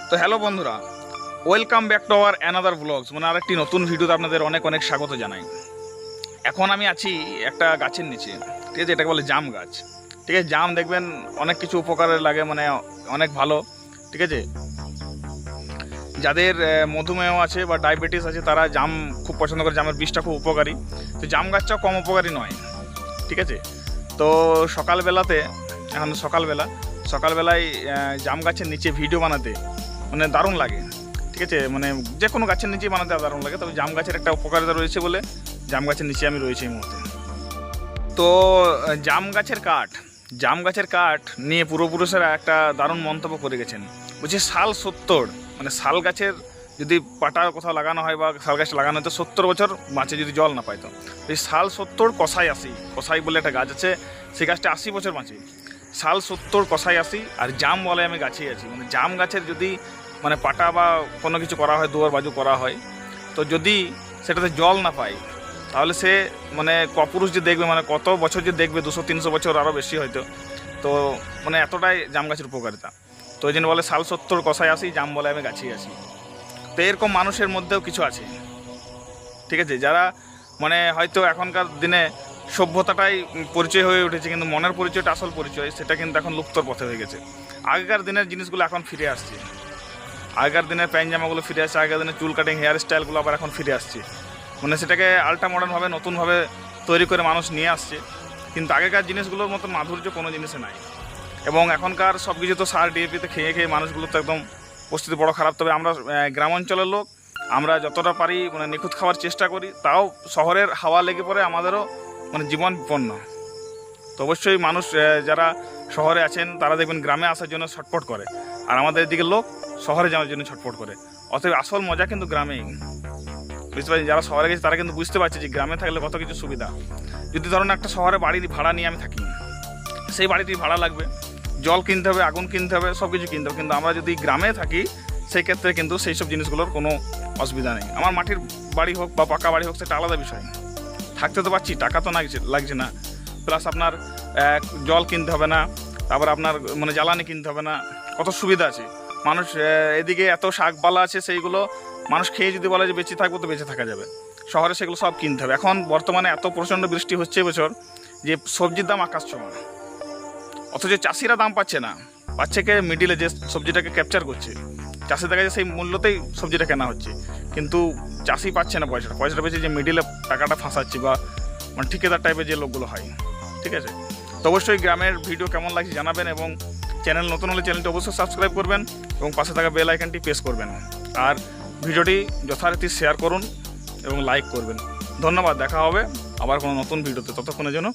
তো হ্যালো বন্ধুরা, welcome back to our another blogs. মানে আরেকটি নতুন ভিডিওতে আপনাদের অনেক অনেক স্বাগত জানাই। এখন আমি আছি একটা গাছের নিচে, ঠিক আছে? এটাকে বলে জাম গাছ। ঠিক আছে, জাম দেখবেন অনেক কিছু উপকারে লাগে, মানে অনেক ভালো। ঠিক আছে, যাদের মধুমেহ আছে বা ডায়াবেটিস আছে তারা জাম খুব পছন্দ করে, জামের বীজটা খুব উপকারী। তো জাম গাছটাও কম উপকারী নয়, ঠিক আছে? তো এখন সকালবেলায় জাম গাছের নিচে ভিডিও বানাতে মানে দারুণ লাগে। ঠিক আছে, মানে যে কোনো গাছের নিচেই বানাতে দারুণ লাগে। তবে জাম গাছের একটা উপকারিতা রয়েছে বলে জাম গাছের নিচে আমি রয়েছি এই মুহূর্তে। তো জাম গাছের কাঠ নিয়ে পূর্বপুরুষেরা একটা দারুণ মন্তব্য করে গেছেন। বলছে শাল 70, মানে শাল গাছের যদি পাটা কোথাও লাগানো হয় বা শাল গাছ লাগানো হয় তো 70 বছর বাঁচে, যদি জল না পায়। তো এই শাল 70 কষাই 80, কষাই বলে একটা গাছ আছে, সেই গাছটা 80 বছর বাঁচে। শাল 70 কষাই 80, আর জাম বলে আমি গাছেই আছি। মানে জাম গাছের যদি মানে পাটা বা কোনো কিছু করা হয়, দুয়ার বাজু করা হয়, তো যদি সেটাতে জল না পায় তাহলে সে মানে কপুরুষ যে দেখবে, মানে কত বছর যে দেখবে, 200-300 বছর আরও বেশি হয়তো। তো মানে এতটাই জাম গাছের উপকারিতা। তো এই জন্য বলে শাল 70 কষাই 80, জাম বলে আমি গাছেই আছি। তো এরকম মানুষের মধ্যেও কিছু আছে, ঠিক আছে, যারা মানে হয়তো এখনকার দিনে সভ্যতাটাই পরিচয় হয়ে উঠেছে, কিন্তু মনের পরিচয়টা আসল পরিচয় সেটা কিন্তু এখন লুপ্তর পথে হয়ে গেছে। আগেকার দিনের জিনিসগুলো এখন ফিরে আসছে, আগেকার দিনের প্যান্ট জামাগুলো ফিরে আসছে, আগেকার দিনের চুল কাটিং হেয়ার স্টাইলগুলো আবার এখন ফিরে আসছে। মানে সেটাকে আল্ট্রা মডার্নভাবে নতুনভাবে তৈরি করে মানুষ নিয়ে আসছে, কিন্তু আগেকার জিনিসগুলোর মতো মাধুর্য কোনো জিনিসে নাই। এবং এখনকার সব কিছু তো সার ডিএপিতে খেয়ে খেয়ে মানুষগুলো তো একদম পরিস্থিতি বড় খারাপ। তবে আমরা গ্রাম অঞ্চলের লোক, আমরা যতটা পারি মানে নিখুঁত খাওয়ার চেষ্টা করি, তাও শহরের হাওয়া লেগে পড়ে আমাদেরও মানে জীবন বিপন্ন। তো অবশ্যই মানুষ যারা শহরে আছেন তারা দেখবেন গ্রামে আসার জন্য ছটফট করে, আর আমাদের এদিকে লোক শহরে যাওয়ার জন্য ছটফট করে। অতএব আসল মজা কিন্তু গ্রামেই, বুঝতে পারছি। যারা শহরে গেছে তারা কিন্তু বুঝতে পারছে যে গ্রামে থাকলে কত কিছু সুবিধা। যদি ধরুন একটা শহরে বাড়ি ভাড়া নিয়ে আমি থাকি, সেই বাড়িটি ভাড়া লাগবে, জল কিনতে হবে, আগুন কিনতে হবে, সব কিছু কিনতে হবে। কিন্তু আমরা যদি গ্রামে থাকি সেই ক্ষেত্রে কিন্তু সেই সব জিনিসগুলোর কোনো অসুবিধা নেই। আমার মাটির বাড়ি হোক বা পাকা বাড়ি হোক সেটা আলাদা বিষয়, থাকতে তো পারছি, টাকা তো লাগছে না, প্লাস আপনার জল কিনতে হবে না, তারপর আপনার মানে জ্বালানি কিনতে হবে না, কত সুবিধা আছে। মানুষ এদিকে এত শাকপালা আছে, সেইগুলো মানুষ খেয়ে যদি বলে যে বেঁচে থাকবো তো বেঁচে থাকা যাবে। শহরে সেগুলো সব কিনতে হবে। এখন বর্তমানে এত প্রচণ্ড বৃষ্টি হচ্ছে এবছর যে সবজির দাম আকাশ ছোঁয়া, অথচ চাষিরা দাম পাচ্ছে না, পাচ্ছে কে? মিডিলে যে সবজিটাকে ক্যাপচার করছে, চাষি দেখা যায় সেই মূল্যতেই সবজিটা কেনা হচ্ছে, কিন্তু চাষি পাচ্ছে না পয়সাটা পেয়েছে যে মিডিলে টাকাটা ফাঁসাচ্ছে বা মানে ঠিকাদার টাইপের যে লোকগুলো হয়। ঠিক আছে, তো অবশ্যই গ্রামের ভিডিও কেমন লাগছে জানাবেন, এবং চ্যানেল নতুন হলে চ্যানেলটি অবশ্যই সাবস্ক্রাইব করবেন এবং পাশে থাকা বেল আইকনটি প্রেস করবেন, আর ভিডিওটি যথারীতি শেয়ার করুন এবং লাইক করবেন। ধন্যবাদ, দেখা হবে আবার কোনো নতুন ভিডিওতে, ততক্ষণের জন্য